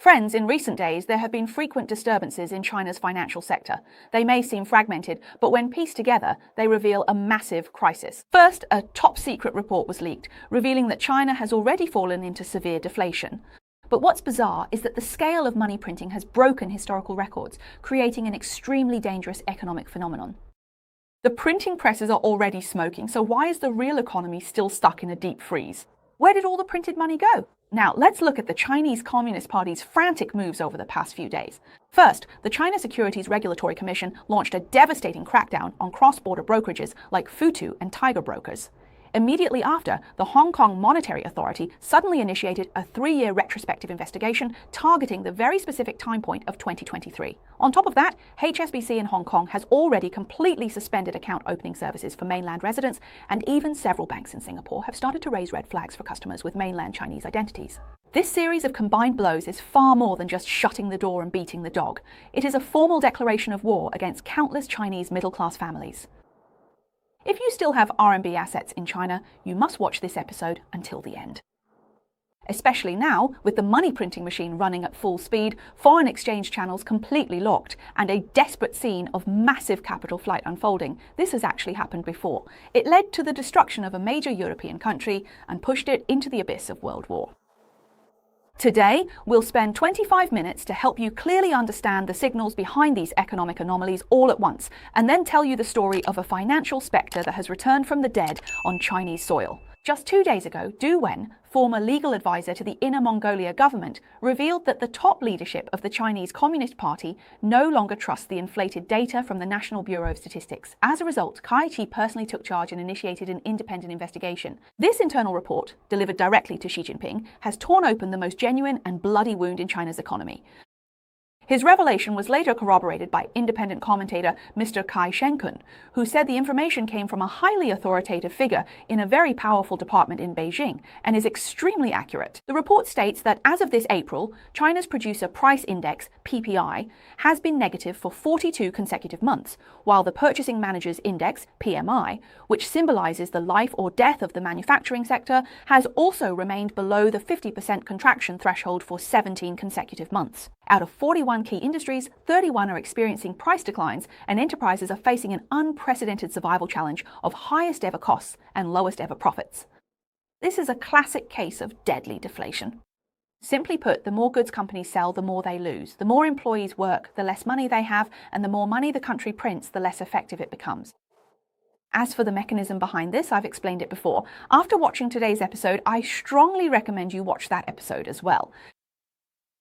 Friends, in recent days, there have been frequent disturbances in China's financial sector. They may seem fragmented, but when pieced together, they reveal a massive crisis. First, a top-secret report was leaked, revealing that China has already fallen into severe deflation. But what's bizarre is that the scale of money printing has broken historical records, creating an extremely dangerous economic phenomenon. The printing presses are already smoking, so why is the real economy still stuck in a deep freeze? Where did all the printed money go? Now, let's look at the Chinese Communist Party's frantic moves over the past few days. First, the China Securities Regulatory Commission launched a devastating crackdown on cross-border brokerages like Futu and Tiger Brokers. Immediately after, the Hong Kong Monetary Authority suddenly initiated a 3-year retrospective investigation targeting the very specific time point of 2023. On top of that, HSBC in Hong Kong has already completely suspended account opening services for mainland residents, and even several banks in Singapore have started to raise red flags for customers with mainland Chinese identities. This series of combined blows is far more than just shutting the door and beating the dog. It is a formal declaration of war against countless Chinese middle-class families. If you still have RMB assets in China, you must watch this episode until the end. Especially now, with the money printing machine running at full speed, foreign exchange channels completely locked, and a desperate scene of massive capital flight unfolding. This has actually happened before. It led to the destruction of a major European country and pushed it into the abyss of World War. Today, we'll spend 25 minutes to help you clearly understand the signals behind these economic anomalies all at once, and then tell you the story of a financial spectre that has returned from the dead on Chinese soil. Just 2 days ago, Du Wen, former legal advisor to the Inner Mongolia government, revealed that the top leadership of the Chinese Communist Party no longer trusts the inflated data from the National Bureau of Statistics. As a result, Kai Chi personally took charge and initiated an independent investigation. This internal report, delivered directly to Xi Jinping, has torn open the most genuine and bloody wound in China's economy. His revelation was later corroborated by independent commentator Mr. Kai Shenkun, who said the information came from a highly authoritative figure in a very powerful department in Beijing and is extremely accurate. The report states that as of this April, China's Producer Price Index, PPI, has been negative for 42 consecutive months, while the Purchasing Managers Index, PMI, which symbolizes the life or death of the manufacturing sector, has also remained below the 50% contraction threshold for 17 consecutive months. Out of 41 key industries, 31 are experiencing price declines, and enterprises are facing an unprecedented survival challenge of highest ever costs and lowest ever profits. This is a classic case of deadly deflation. Simply put, the more goods companies sell, the more they lose. The more employees work, the less money they have, and the more money the country prints, the less effective it becomes. As for the mechanism behind this, I've explained it before. After watching today's episode, I strongly recommend you watch that episode as well.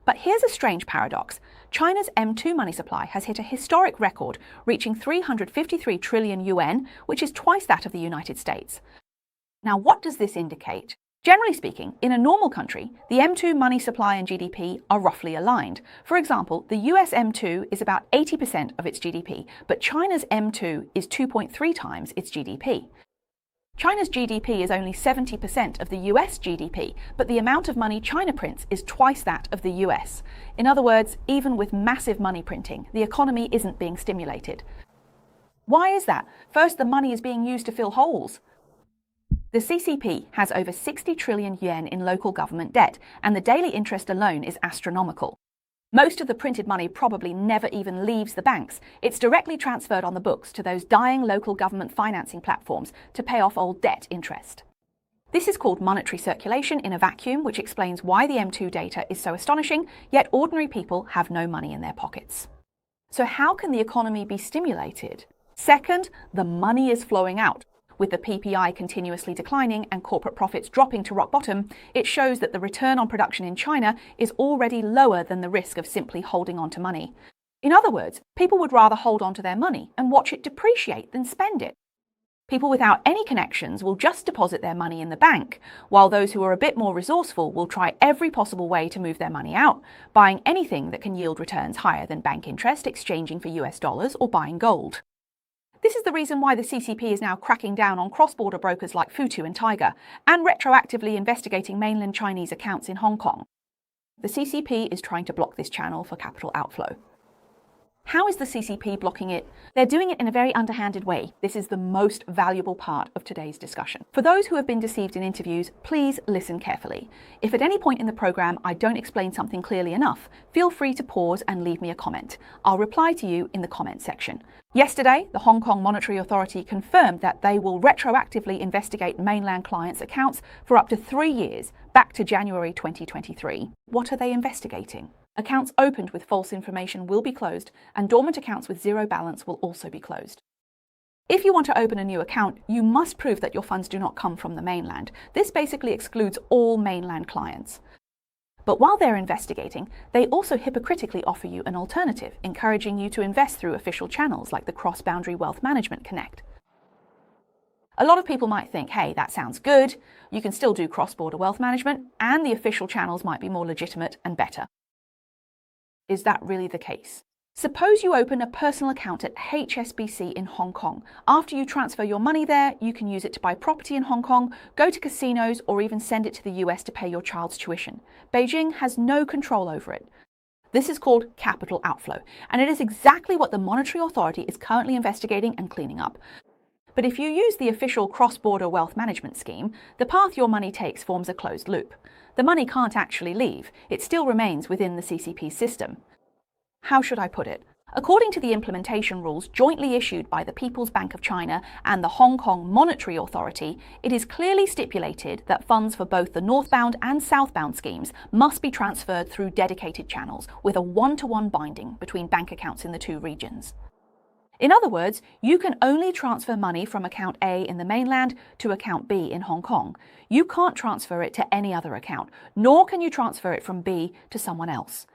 But here's a strange paradox. China's M2 money supply has hit a historic record, reaching 353 trillion yuan, which is twice that of the United States. Now, what does this indicate? Generally speaking, in a normal country, the M2 money supply and GDP are roughly aligned. For example, the US M2 is about 80% of its GDP, but China's M2 is 2.3 times its GDP. China's GDP is only 70% of the US GDP, but the amount of money China prints is twice that of the US. In other words, even with massive money printing, the economy isn't being stimulated. Why is that? First, the money is being used to fill holes. The CCP has over 60 trillion yuan in local government debt, and the daily interest alone is astronomical. Most of the printed money probably never even leaves the banks. It's directly transferred on the books to those dying local government financing platforms to pay off old debt interest. This is called monetary circulation in a vacuum, which explains why the M2 data is so astonishing, yet ordinary people have no money in their pockets. So how can the economy be stimulated? Second, the money is flowing out. With the PPI continuously declining and corporate profits dropping to rock bottom, it shows that the return on production in China is already lower than the risk of simply holding on to money. In other words, people would rather hold on to their money and watch it depreciate than spend it. People without any connections will just deposit their money in the bank, while those who are a bit more resourceful will try every possible way to move their money out, buying anything that can yield returns higher than bank interest, exchanging for US dollars, or buying gold. This is the reason why the CCP is now cracking down on cross-border brokers like Futu and Tiger, and retroactively investigating mainland Chinese accounts in Hong Kong. The CCP is trying to block this channel for capital outflow. How is the CCP blocking it? They're doing it in a very underhanded way. This is the most valuable part of today's discussion. For those who have been deceived in interviews, please listen carefully. If at any point in the program I don't explain something clearly enough, feel free to pause and leave me a comment. I'll reply to you in the comment section. Yesterday, the Hong Kong Monetary Authority confirmed that they will retroactively investigate mainland clients' accounts for up to 3 years, back to January 2023. What are they investigating? Accounts opened with false information will be closed, and dormant accounts with zero balance will also be closed. If you want to open a new account, you must prove that your funds do not come from the mainland. This basically excludes all mainland clients. But while they're investigating, they also hypocritically offer you an alternative, encouraging you to invest through official channels like the Cross-Boundary Wealth Management Connect. A lot of people might think, hey, that sounds good. You can still do cross-border wealth management, and the official channels might be more legitimate and better. Is that really the case? Suppose you open a personal account at HSBC in Hong Kong. After you transfer your money there, you can use it to buy property in Hong Kong, go to casinos, or even send it to the US to pay your child's tuition. Beijing has no control over it. This is called capital outflow, and it is exactly what the Monetary Authority is currently investigating and cleaning up. But if you use the official cross-border wealth management scheme, the path your money takes forms a closed loop. The money can't actually leave. It still remains within the CCP system. How should I put it? According to the implementation rules jointly issued by the People's Bank of China and the Hong Kong Monetary Authority, it is clearly stipulated that funds for both the northbound and southbound schemes must be transferred through dedicated channels with a one-to-one binding between bank accounts in the two regions. In other words, you can only transfer money from account A in the mainland to account B in Hong Kong. You can't transfer it to any other account, nor can you transfer it from B to someone else.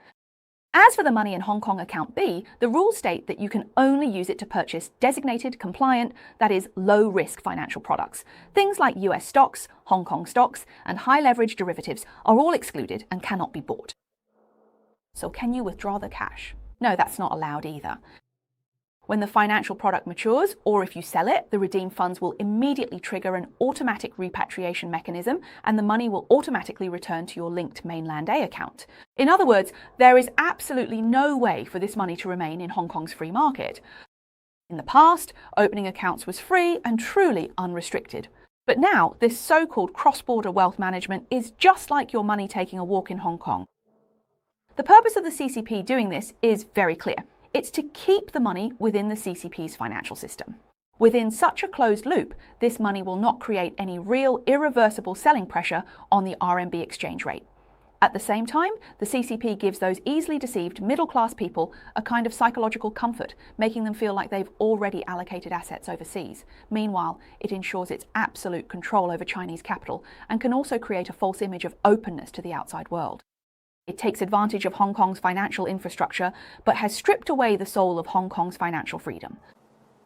As for the money in Hong Kong account B, the rules state that you can only use it to purchase designated, compliant, that is, low-risk financial products. Things like US stocks, Hong Kong stocks, and high-leverage derivatives are all excluded and cannot be bought. So can you withdraw the cash? No, that's not allowed either. When the financial product matures, or if you sell it, the redeemed funds will immediately trigger an automatic repatriation mechanism, and the money will automatically return to your linked mainland A account. In other words, there is absolutely no way for this money to remain in Hong Kong's free market. In the past, opening accounts was free and truly unrestricted. But now, this so-called cross-border wealth management is just like your money taking a walk in Hong Kong. The purpose of the CCP doing this is very clear. It's to keep the money within the CCP's financial system. Within such a closed loop, this money will not create any real irreversible selling pressure on the RMB exchange rate. At the same time, the CCP gives those easily deceived middle-class people a kind of psychological comfort, making them feel like they've already allocated assets overseas. Meanwhile, it ensures its absolute control over Chinese capital and can also create a false image of openness to the outside world. It takes advantage of Hong Kong's financial infrastructure, but has stripped away the soul of Hong Kong's financial freedom.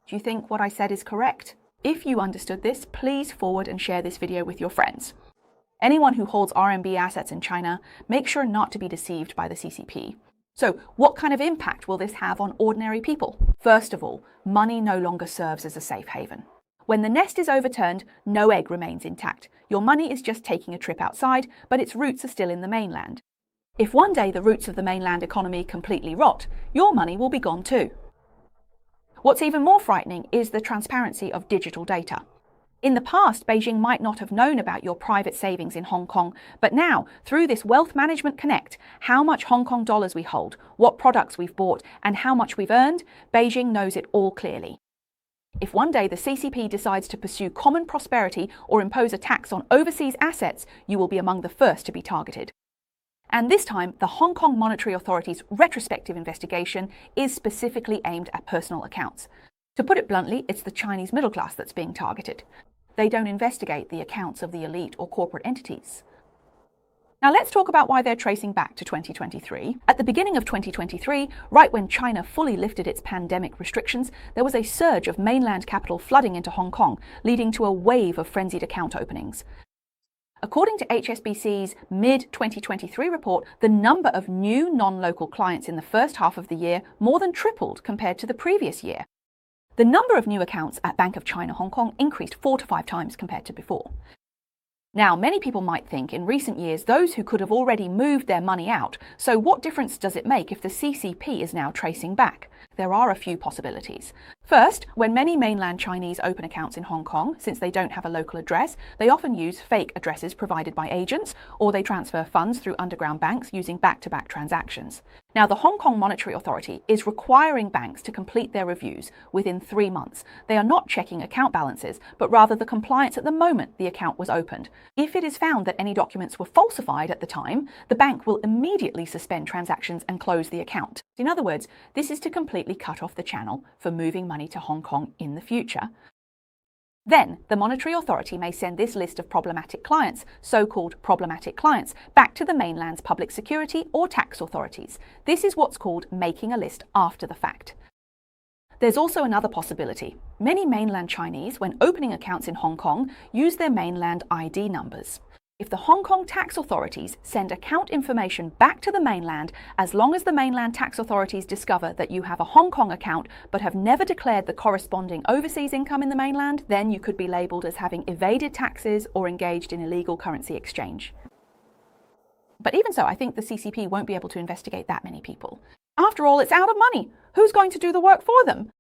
Do you think what I said is correct? If you understood this, please forward and share this video with your friends. Anyone who holds RMB assets in China, make sure not to be deceived by the CCP. So, what kind of impact will this have on ordinary people? First of all, money no longer serves as a safe haven. When the nest is overturned, no egg remains intact. Your money is just taking a trip outside, but its roots are still in the mainland. If one day the roots of the mainland economy completely rot, your money will be gone too. What's even more frightening is the transparency of digital data. In the past, Beijing might not have known about your private savings in Hong Kong, but now, through this Wealth Management Connect, how much Hong Kong dollars we hold, what products we've bought, and how much we've earned, Beijing knows it all clearly. If one day the CCP decides to pursue common prosperity or impose a tax on overseas assets, you will be among the first to be targeted. And this time, the Hong Kong Monetary Authority's retrospective investigation is specifically aimed at personal accounts. To put it bluntly, it's the Chinese middle class that's being targeted. They don't investigate the accounts of the elite or corporate entities. Now let's talk about why they're tracing back to 2023. At the beginning of 2023, right when China fully lifted its pandemic restrictions, there was a surge of mainland capital flooding into Hong Kong, leading to a wave of frenzied account openings. According to HSBC's mid-2023 report, the number of new non-local clients in the first half of the year more than tripled compared to the previous year. The number of new accounts at Bank of China Hong Kong increased 4 to 5 times compared to before. Now, many people might think in recent years those who could have already moved their money out, so what difference does it make if the CCP is now tracing back? There are a few possibilities. First, when many mainland Chinese open accounts in Hong Kong, since they don't have a local address, they often use fake addresses provided by agents, or they transfer funds through underground banks using back-to-back transactions. Now, the Hong Kong Monetary Authority is requiring banks to complete their reviews within 3 months. They are not checking account balances, but rather the compliance at the moment the account was opened. If it is found that any documents were falsified at the time, the bank will immediately suspend transactions and close the account. In other words, this is to completely cut off the channel for moving money to Hong Kong in the future. Then, the Monetary Authority may send this list of problematic clients, so-called problematic clients, back to the mainland's public security or tax authorities. This is what's called making a list after the fact. There's also another possibility. Many mainland Chinese, when opening accounts in Hong Kong, use their mainland ID numbers. If the Hong Kong tax authorities send account information back to the mainland, as long as the mainland tax authorities discover that you have a Hong Kong account but have never declared the corresponding overseas income in the mainland, then you could be labelled as having evaded taxes or engaged in illegal currency exchange. But even so, I think the CCP won't be able to investigate that many people. After all, it's out of money. Who's going to do the work for them?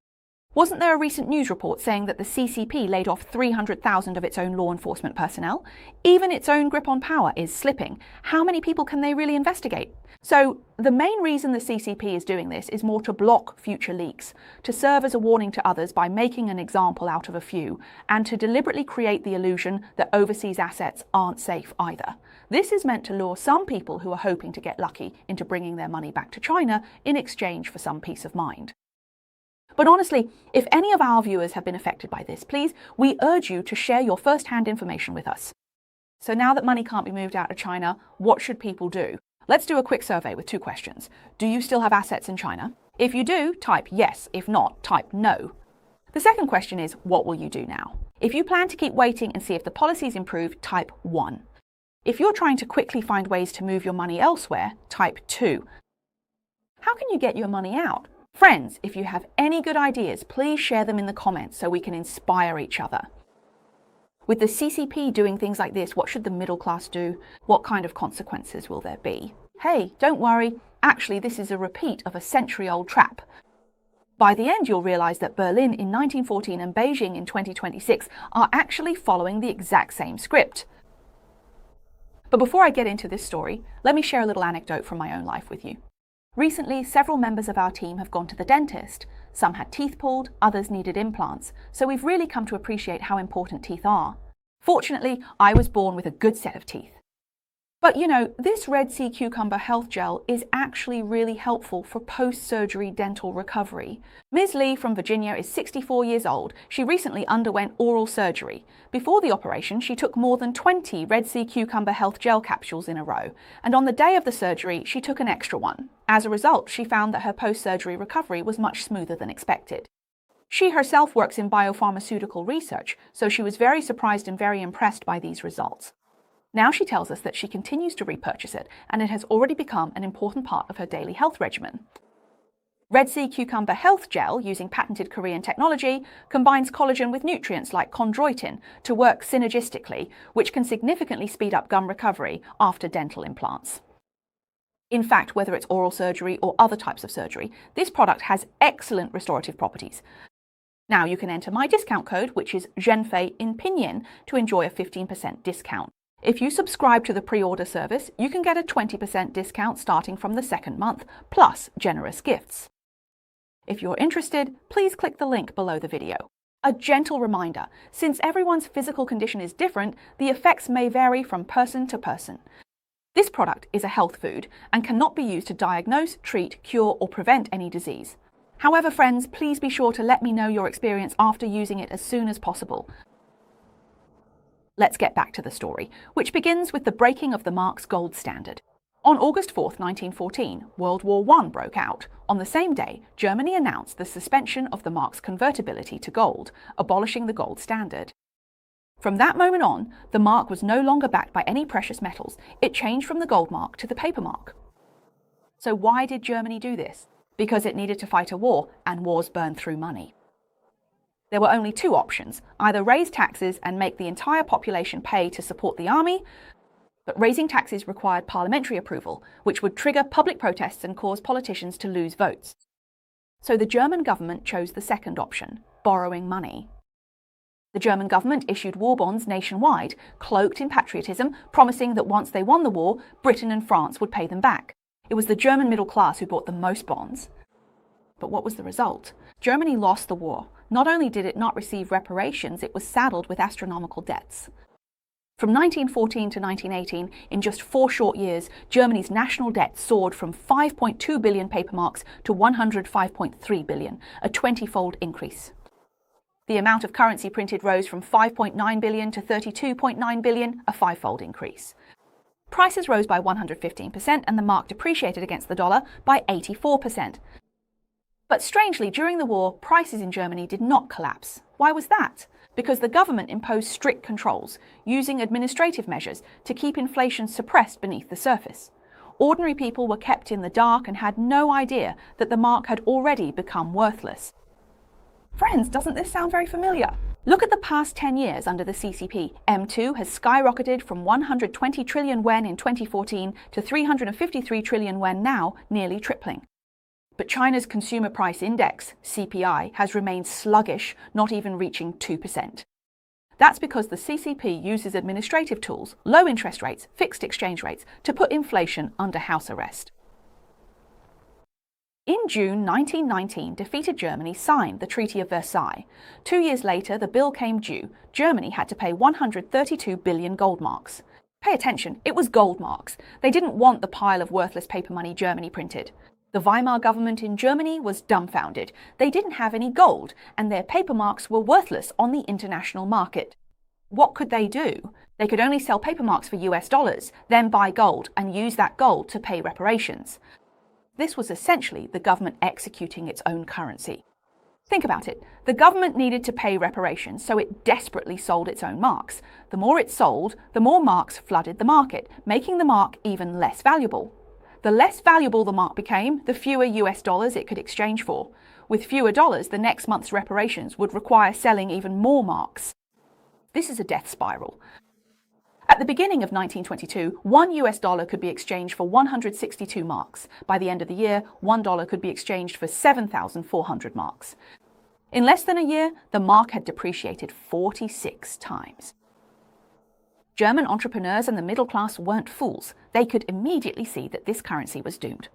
Wasn't there a recent news report saying that the CCP laid off 300,000 of its own law enforcement personnel? Even its own grip on power is slipping. How many people can they really investigate? So the main reason the CCP is doing this is more to block future leaks, to serve as a warning to others by making an example out of a few, and to deliberately create the illusion that overseas assets aren't safe either. This is meant to lure some people who are hoping to get lucky into bringing their money back to China in exchange for some peace of mind. But honestly, if any of our viewers have been affected by this, please, we urge you to share your first-hand information with us. So now that money can't be moved out of China, what should people do? Let's do a quick survey with 2 questions. Do you still have assets in China? If you do, type yes. If not, type no. The second question is, what will you do now? If you plan to keep waiting and see if the policies improve, type 1. If you're trying to quickly find ways to move your money elsewhere, type 2. How can you get your money out? Friends, if you have any good ideas, please share them in the comments so we can inspire each other. With the CCP doing things like this, what should the middle class do? What kind of consequences will there be? Hey, don't worry. Actually, this is a repeat of a century-old trap. By the end, you'll realize that Berlin in 1914 and Beijing in 2026 are actually following the exact same script. But before I get into this story, let me share a little anecdote from my own life with you. Recently, several members of our team have gone to the dentist. Some had teeth pulled, others needed implants, so we've really come to appreciate how important teeth are. Fortunately, I was born with a good set of teeth. But you know, this Red Sea Cucumber Health Gel is actually really helpful for post-surgery dental recovery. Ms. Lee from Virginia is 64 years old. She recently underwent oral surgery. Before the operation, she took more than 20 Red Sea Cucumber Health Gel capsules in a row, and on the day of the surgery, she took an extra one. As a result, she found that her post-surgery recovery was much smoother than expected. She herself works in biopharmaceutical research, so she was very surprised and very impressed by these results. Now she tells us that she continues to repurchase it, and it has already become an important part of her daily health regimen. Red Sea Cucumber Health Gel, using patented Korean technology, combines collagen with nutrients like chondroitin to work synergistically, which can significantly speed up gum recovery after dental implants. In fact, whether it's oral surgery or other types of surgery, this product has excellent restorative properties. Now you can enter my discount code, which is ZHENFEI in Pinyin, to enjoy a 15% discount. If you subscribe to the pre-order service, you can get a 20% discount starting from the 2nd month, plus generous gifts. If you're interested, please click the link below the video. A gentle reminder, since everyone's physical condition is different, the effects may vary from person to person. This product is a health food and cannot be used to diagnose, treat, cure, or prevent any disease. However, friends, please be sure to let me know your experience after using it as soon as possible. Let's get back to the story, which begins with the breaking of the mark's gold standard. On August 4, 1914, World War I broke out. On the same day, Germany announced the suspension of the mark's convertibility to gold, abolishing the gold standard. From that moment on, the mark was no longer backed by any precious metals. It changed from the gold mark to the paper mark. So why did Germany do this? Because it needed to fight a war, and wars burn through money. There were only two options: either raise taxes and make the entire population pay to support the army, but raising taxes required parliamentary approval, which would trigger public protests and cause politicians to lose votes. So the German government chose the second option, borrowing money. The German government issued war bonds nationwide, cloaked in patriotism, promising that once they won the war, Britain and France would pay them back. It was the German middle class who bought the most bonds. But what was the result? Germany lost the war. Not only did it not receive reparations, it was saddled with astronomical debts. From 1914 to 1918, in just 4 short years, Germany's national debt soared from 5.2 billion paper marks to 105.3 billion, a 20-fold increase. The amount of currency printed rose from 5.9 billion to 32.9 billion, a 5-fold increase. Prices rose by 115% and the mark depreciated against the dollar by 84%. But strangely, during the war, prices in Germany did not collapse. Why was that? Because the government imposed strict controls, using administrative measures to keep inflation suppressed beneath the surface. Ordinary people were kept in the dark and had no idea that the mark had already become worthless. Friends, doesn't this sound very familiar? Look at the past 10 years under the CCP. M2 has skyrocketed from 120 trillion yuan in 2014 to 353 trillion yuan now, nearly tripling. But China's Consumer Price Index, CPI, has remained sluggish, not even reaching 2%. That's because the CCP uses administrative tools, low interest rates, fixed exchange rates, to put inflation under house arrest. In June 1919, defeated Germany signed the Treaty of Versailles. 2 years later, the bill came due. Germany had to pay 132 billion gold marks. Pay attention, it was gold marks. They didn't want the pile of worthless paper money Germany printed. The Weimar government in Germany was dumbfounded. They didn't have any gold, and their paper marks were worthless on the international market. What could they do? They could only sell paper marks for US dollars, then buy gold and use that gold to pay reparations. This was essentially the government executing its own currency. Think about it. The government needed to pay reparations, so it desperately sold its own marks. The more it sold, the more marks flooded the market, making the mark even less valuable. The less valuable the mark became, the fewer US dollars it could exchange for. With fewer dollars, the next month's reparations would require selling even more marks. This is a death spiral. At the beginning of 1922, $1 US could be exchanged for 162 marks. By the end of the year, $1 could be exchanged for 7,400 marks. In less than a year, the mark had depreciated 46 times. German entrepreneurs and the middle class weren't fools. They could immediately see that this currency was doomed.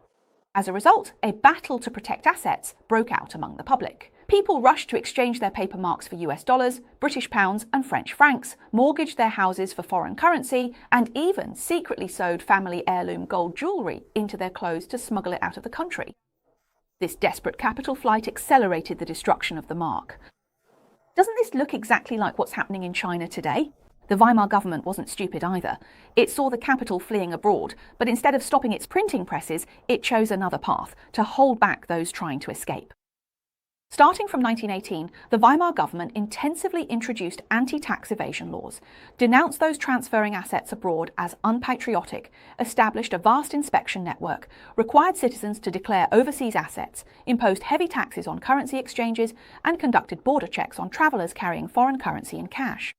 As a result, a battle to protect assets broke out among the public. People rushed to exchange their paper marks for US dollars, British pounds, and French francs, mortgaged their houses for foreign currency, and even secretly sewed family heirloom gold jewellery into their clothes to smuggle it out of the country. This desperate capital flight accelerated the destruction of the mark. Doesn't this look exactly like what's happening in China today? The Weimar government wasn't stupid either. It saw the capital fleeing abroad, but instead of stopping its printing presses, it chose another path, to hold back those trying to escape. Starting from 1918, the Weimar government intensively introduced anti-tax evasion laws, denounced those transferring assets abroad as unpatriotic, established a vast inspection network, required citizens to declare overseas assets, imposed heavy taxes on currency exchanges, and conducted border checks on travellers carrying foreign currency in cash.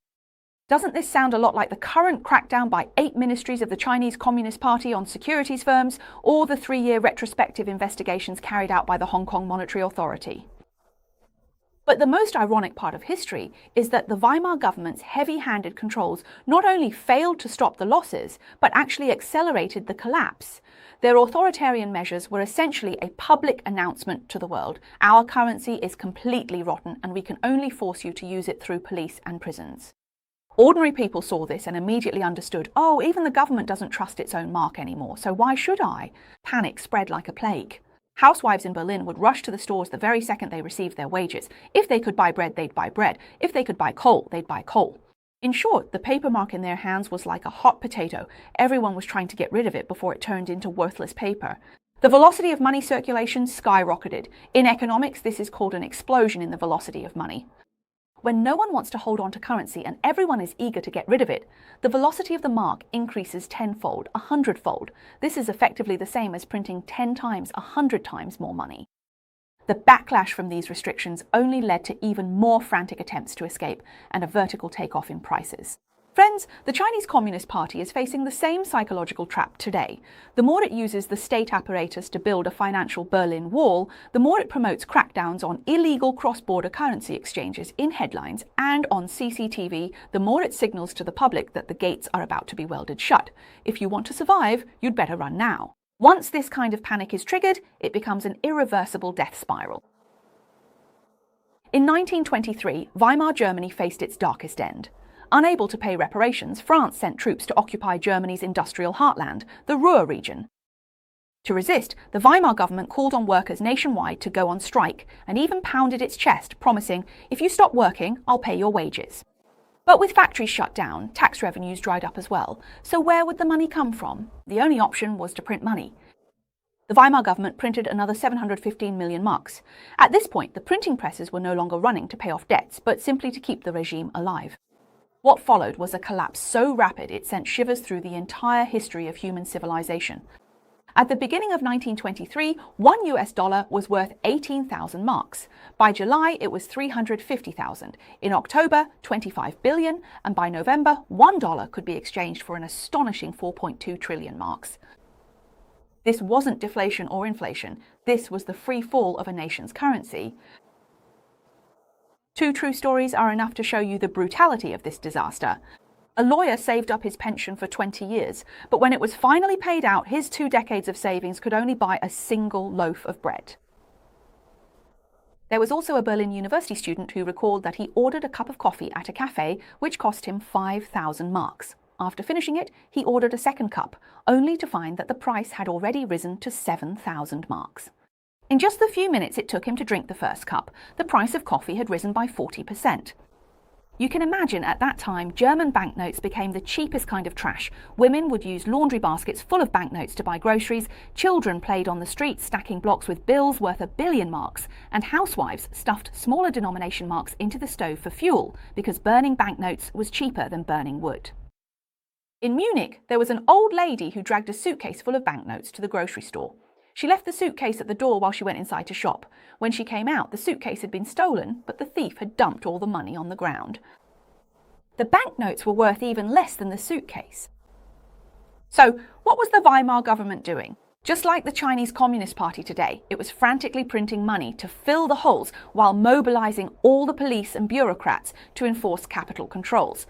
Doesn't this sound a lot like the current crackdown by 8 ministries of the Chinese Communist Party on securities firms, or the 3-year retrospective investigations carried out by the Hong Kong Monetary Authority? But the most ironic part of history is that the Weimar government's heavy-handed controls not only failed to stop the losses, but actually accelerated the collapse. Their authoritarian measures were essentially a public announcement to the world: our currency is completely rotten and we can only force you to use it through police and prisons. Ordinary people saw this and immediately understood, oh, even the government doesn't trust its own mark anymore, so why should I? Panic spread like a plague. Housewives in Berlin would rush to the stores the very second they received their wages. If they could buy bread, they'd buy bread. If they could buy coal, they'd buy coal. In short, the paper mark in their hands was like a hot potato. Everyone was trying to get rid of it before it turned into worthless paper. The velocity of money circulation skyrocketed. In economics, this is called an explosion in the velocity of money. When no one wants to hold on to currency and everyone is eager to get rid of it, the velocity of the mark increases 10-fold, 100-fold. This is effectively the same as printing 10 times, 100 times more money. The backlash from these restrictions only led to even more frantic attempts to escape and a vertical takeoff in prices. Friends, the Chinese Communist Party is facing the same psychological trap today. The more it uses the state apparatus to build a financial Berlin Wall, the more it promotes crackdowns on illegal cross-border currency exchanges in headlines and on CCTV, the more it signals to the public that the gates are about to be welded shut. If you want to survive, you'd better run now. Once this kind of panic is triggered, it becomes an irreversible death spiral. In 1923, Weimar Germany faced its darkest end. Unable to pay reparations, France sent troops to occupy Germany's industrial heartland, the Ruhr region. To resist, the Weimar government called on workers nationwide to go on strike and even pounded its chest, promising, "If you stop working, I'll pay your wages." But with factories shut down, tax revenues dried up as well. So where would the money come from? The only option was to print money. The Weimar government printed another 715 million marks. At this point, the printing presses were no longer running to pay off debts, but simply to keep the regime alive. What followed was a collapse so rapid it sent shivers through the entire history of human civilization. At the beginning of 1923, $1 was worth 18,000 marks. By July, it was 350,000. In October, 25 billion, and by November, $1 could be exchanged for an astonishing 4.2 trillion marks. This wasn't deflation or inflation. This was the free fall of a nation's currency. Two true stories are enough to show you the brutality of this disaster. A lawyer saved up his pension for 20 years, but when it was finally paid out, his 2 decades of savings could only buy a single loaf of bread. There was also a Berlin University student who recalled that he ordered a cup of coffee at a cafe, which cost him 5,000 marks. After finishing it, he ordered a second cup, only to find that the price had already risen to 7,000 marks. In just the few minutes it took him to drink the first cup, the price of coffee had risen by 40%. You can imagine at that time, German banknotes became the cheapest kind of trash. Women would use laundry baskets full of banknotes to buy groceries, children played on the streets stacking blocks with bills worth 1 billion marks, and housewives stuffed smaller denomination marks into the stove for fuel, because burning banknotes was cheaper than burning wood. In Munich, there was an old lady who dragged a suitcase full of banknotes to the grocery store. She left the suitcase at the door while she went inside to shop. When she came out, the suitcase had been stolen, but the thief had dumped all the money on the ground. The banknotes were worth even less than the suitcase. So, what was the Weimar government doing? Just like the Chinese Communist Party today, it was frantically printing money to fill the holes while mobilizing all the police and bureaucrats to enforce capital controls.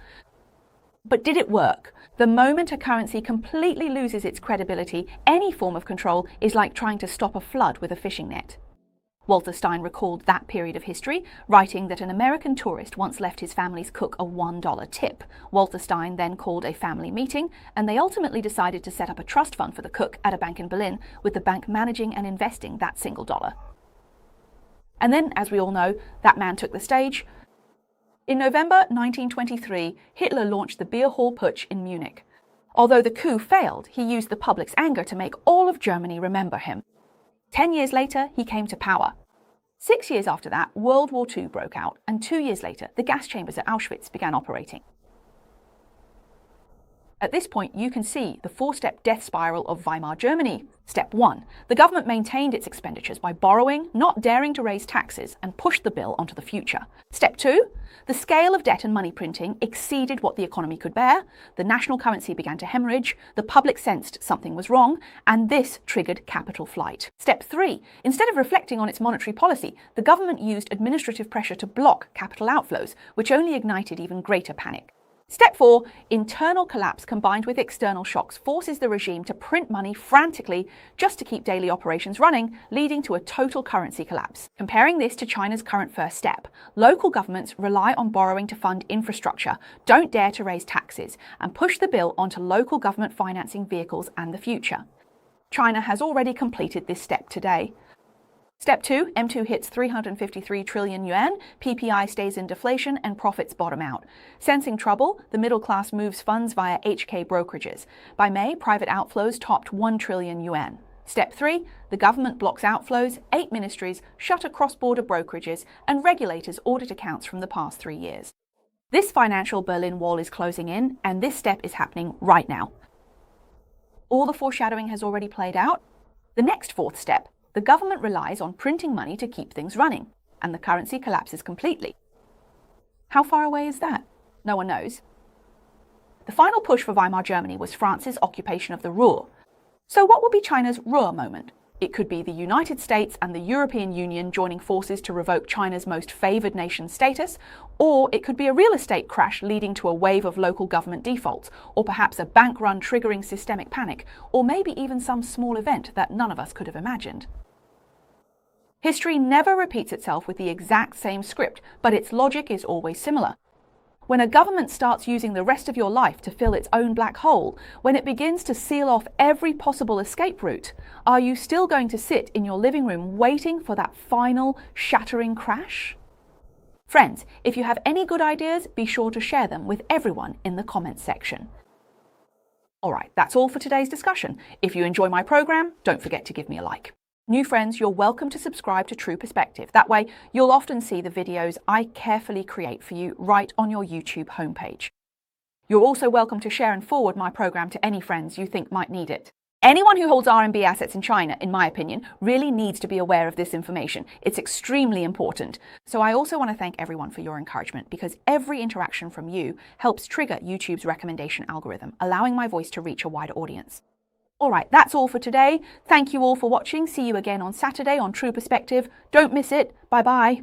But did it work? The moment a currency completely loses its credibility, any form of control is like trying to stop a flood with a fishing net. Walter Stein recalled that period of history, writing that an American tourist once left his family's cook a $1 tip. Walter Stein then called a family meeting, and they ultimately decided to set up a trust fund for the cook at a bank in Berlin, with the bank managing and investing that single dollar. And then, as we all know, that man took the stage. In November 1923, Hitler launched the beer hall putsch in Munich. Although the coup failed, he used the public's anger to make all of Germany remember him. 10 years later, he came to power. 6 years after that, World War II broke out, and 2 years later, the gas chambers at Auschwitz began operating. At this point, you can see the 4-step death spiral of Weimar Germany. Step 1. The government maintained its expenditures by borrowing, not daring to raise taxes, and pushed the bill onto the future. Step 2. The scale of debt and money printing exceeded what the economy could bear. The national currency began to hemorrhage. The public sensed something was wrong, and this triggered capital flight. Step 3. Instead of reflecting on its monetary policy, the government used administrative pressure to block capital outflows, which only ignited even greater panic. Step 4. Internal collapse combined with external shocks forces the regime to print money frantically just to keep daily operations running, leading to a total currency collapse. Comparing this to China's current first step, local governments rely on borrowing to fund infrastructure, don't dare to raise taxes, and push the bill onto local government financing vehicles and the future. China has already completed this step today. Step 2, M2 hits 353 trillion yuan, PPI stays in deflation, and profits bottom out. Sensing trouble, the middle class moves funds via HK brokerages. By May, private outflows topped 1 trillion yuan. Step 3, the government blocks outflows, 8 ministries shutter cross-border brokerages, and regulators audit accounts from the past 3 years. This financial Berlin Wall is closing in, and this step is happening right now. All the foreshadowing has already played out. The next 4th step, The government relies on printing money to keep things running, and the currency collapses completely. How far away is that? No one knows. The final push for Weimar Germany was France's occupation of the Ruhr. So what will be China's Ruhr moment? It could be the United States and the European Union joining forces to revoke China's most favoured nation status, or it could be a real estate crash leading to a wave of local government defaults, or perhaps a bank run triggering systemic panic, or maybe even some small event that none of us could have imagined. History never repeats itself with the exact same script, but its logic is always similar. When a government starts using the rest of your life to fill its own black hole, when it begins to seal off every possible escape route, are you still going to sit in your living room waiting for that final shattering crash? Friends, if you have any good ideas, be sure to share them with everyone in the comments section. Alright, that's all for today's discussion. If you enjoy my program, don't forget to give me a like. New friends, you're welcome to subscribe to True Perspective. That way, you'll often see the videos I carefully create for you right on your YouTube homepage. You're also welcome to share and forward my program to any friends you think might need it. Anyone who holds RMB assets in China, in my opinion, really needs to be aware of this information. It's extremely important. So I also want to thank everyone for your encouragement, because every interaction from you helps trigger YouTube's recommendation algorithm, allowing my voice to reach a wider audience. Alright, that's all for today. Thank you all for watching. See you again on Saturday on True Perspective. Don't miss it. Bye bye.